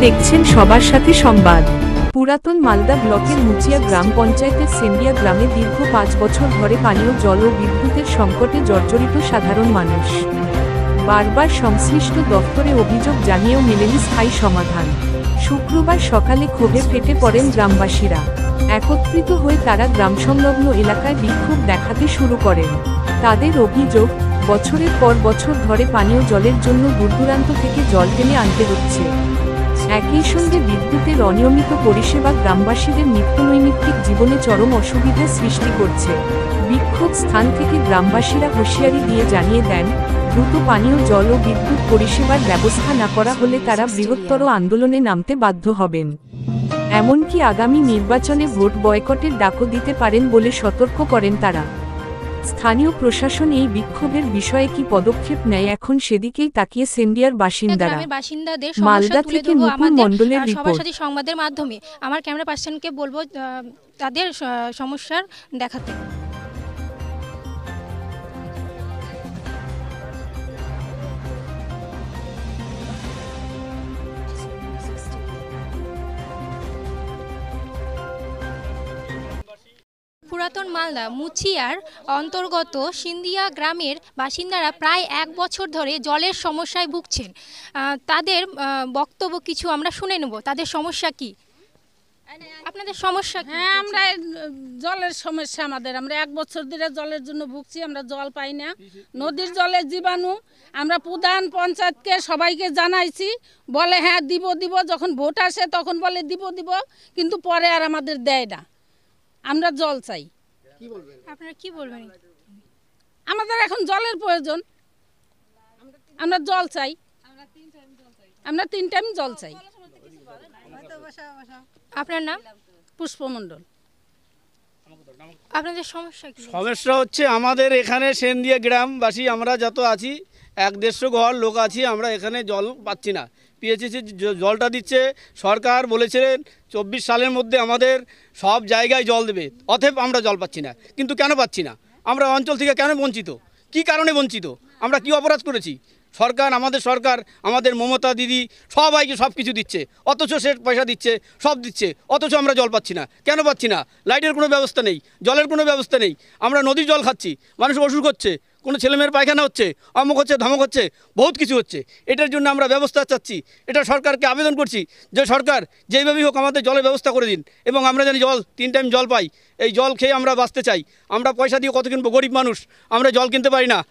দেখছেন সবার সাথে সংবাদ। পুরাতন মালদা ব্লকের মুচিয়া গ্রাম পঞ্চায়েতের সেন্ডিয়া গ্রামে দীর্ঘ 5 বছর ধরে পানীয় জল ও বিদ্যুতের সংকটে জর্জরিত সাধারণ মানুষ। বারবার সংশ্লিষ্ট দপ্তরে অভিযোগ জানিয়েও মেলেনি স্থায়ী সমাধান। শুক্রবার সকালে ক্ষোভে ফেটে পড়েন গ্রামবাসীরা। একত্রিত হয়ে তারা গ্রামসংলগ্ন এলাকায় বিক্ষোভ দেখাতে শুরু করেন। তাদের অভিযোগ, বছরের পর বছর ধরে পানীয় জলের জন্য দূরদূরান্ত থেকে জল টেনে আনতে হচ্ছে। একই সঙ্গে বিদ্যুতের অনিয়মিত পরিষেবা গ্রামবাসীদের নিত্যনৈমিত্তিক জীবনে চরম অসুবিধার সৃষ্টি করছে। বিক্ষোভ স্থান থেকে গ্রামবাসীরা হুঁশিয়ারি দিয়ে জানিয়ে দেন, দ্রুত পানীয় জল ও বিদ্যুৎ পরিষেবার ব্যবস্থা না করা হলে তারা বৃহত্তর আন্দোলনে নামতে বাধ্য হবেন। এমনকি আগামী নির্বাচনে ভোট বয়কটের ডাকও দিতে পারেন বলে সতর্ক করেন তারা। স্থানীয় প্রশাসন এই বিক্ষোভের বিষয়ে কি পদক্ষেপ নেয় এখন সেদিকেই তাকিয়ে সেন্ডিয়ার বাসিন্দারা। মালদা থেকে নুপুর মণ্ডলের রিপোর্ট। সংবাদের মাধ্যমে আমার ক্যামেরা পার্সনকে বলবো তাদের সমস্যার দেখাতে। পুরাতন মালদা মুচিয়ার অন্তর্গত সিন্দিয়া গ্রামের বাসিন্দারা প্রায় 1 বছর ধরে জলের সমস্যায় ভুগছেন। তাদের বক্তব্য কিছু আমরা শুনে নেব। তাদের সমস্যা কি? আপনাদের সমস্যা কি? হ্যাঁ, আমরা জলের সমস্যা আমরা 1 বছর ধরে জলের জন্য ভুগছি। আমরা জল পাই না। নদীর জলের জীবাণু। আমরা প্রধান পঞ্চায়েতকে সবাইকে জানাইছি, বলে হ্যাঁ দিব দিব, যখন ভোট আসে তখন বলে দিব দিব, কিন্তু পরে আর আমাদের দেয় না। আমরা জল চাই। আপনারা কি বলবেন? আমাদের এখন জলের প্রয়োজন। আমরা জল চাই। আমরা 3 টাইম জল চাই। আপনার নাম? পুষ্প মণ্ডল। আপনাদের সমস্যা কি? সমস্যা হচ্ছে আমাদের এখানে সেন্দিয়া গ্রামবাসী আমরা যত আছি 1-150 ঘর লোক আছি, আমরা এখানে জল পাচ্ছি না। পিএইচসি জলটা দিচ্ছে, সরকার বলেছিলেন 24 সালের মধ্যে আমাদের সব জায়গায় জল দেবে, অতএব আমরা জল পাচ্ছি না। কিন্তু কেন পাচ্ছি না? আমরা অঞ্চল থেকে কেন বঞ্চিত? কি কারণে বঞ্চিত? আমরা কি অপরাধ করেছি? সরকার আমাদের মমতা দিদি সবাইকে সব কিছু দিচ্ছে, অথচ সে পয়সা দিচ্ছে, সব দিচ্ছে, অথচ আমরা জল পাচ্ছি না। কেন পাচ্ছি না? লাইটের কোনো ব্যবস্থা নেই, জলের কোনো ব্যবস্থা নেই। আমরা নদীর জল খাচ্ছি, মানুষ অসুখ হচ্ছে, কোনো ছেলেমেয়ের পায়খানা হচ্ছে, অমুক হচ্ছে, ধমক হচ্ছে, বহুত কিছু হচ্ছে। এটার জন্য আমরা ব্যবস্থা চাচ্ছি। এটা সরকারকে আবেদন করছি যে সরকার যেইভাবেই হোক আমাদের জলের ব্যবস্থা করে দিন, এবং আমরা জানি জল 3 টাইম জল পাই। এই জল খেয়ে আমরা বাঁচতে চাই। আমরা পয়সা দিয়ে কত কিনবো? গরিব মানুষ, আমরা জল কিনতে পারি না।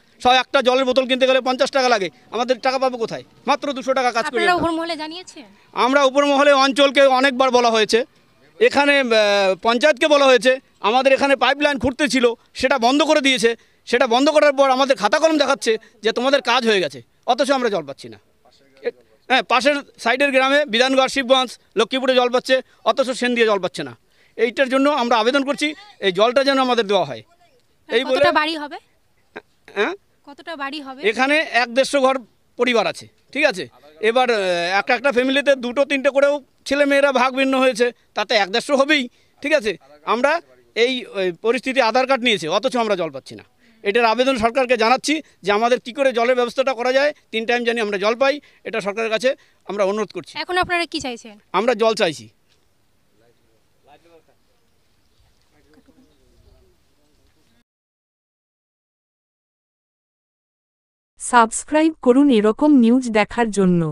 একটা জলের বোতল কিনতে গেলে 50 টাকা লাগে। আমাদের টাকা পাবো কোথায়? মাত্র 200 টাকা কাজ করি। আমরা উপর মহলে অঞ্চলকে অনেকবার বলা হয়েছে, এখানে পঞ্চায়েতকে বলা হয়েছে। আমাদের এখানে পাইপলাইন খুঁড়তে ছিল, সেটা বন্ধ করে দিয়েছে। সেটা বন্ধ করার পর আমাদের খাতা কলম দেখাচ্ছে যে তোমাদের কাজ হয়ে গেছে, অথচ আমরা জল পাচ্ছি না। হ্যাঁ, পাশের সাইডের গ্রামে বিধানগড়, শিবগঞ্জ, লক্ষ্মীপুরে জল পাচ্ছে, অথচ সেন্দিয়া জল পাচ্ছে না। এইটার জন্য আমরা আবেদন করছি এই জলটা যেন আমাদের দেওয়া হয়। এই বলে বাড়ি হবে? হ্যাঁ, কতটা বাড়ি হবে? এখানে 1-150 ঘর পরিবার আছে, ঠিক আছে। এবার একটা ফ্যামিলিতে 2-3টে করেও ছেলে মেয়েরা ভাগ ভিন্ন হয়েছে, তাতে 1-150 হবেই, ঠিক আছে। আমরা এই পরিস্থিতি আধার কার্ড নিয়েছে, অথচ আমরা জল পাচ্ছি না। এটার আবেদন সরকারকে জানাচ্ছি যে আমাদের কী করে জলের ব্যবস্থাটা করা যায়, 3 টাইম জানি আমরা জল পাই, এটা সরকারের কাছে আমরা অনুরোধ করছি। এখন আপনারা কি চাইছেন? আমরা জল চাইছি। সাবস্ক্রাইব করুন এরকম নিউজ দেখার জন্য।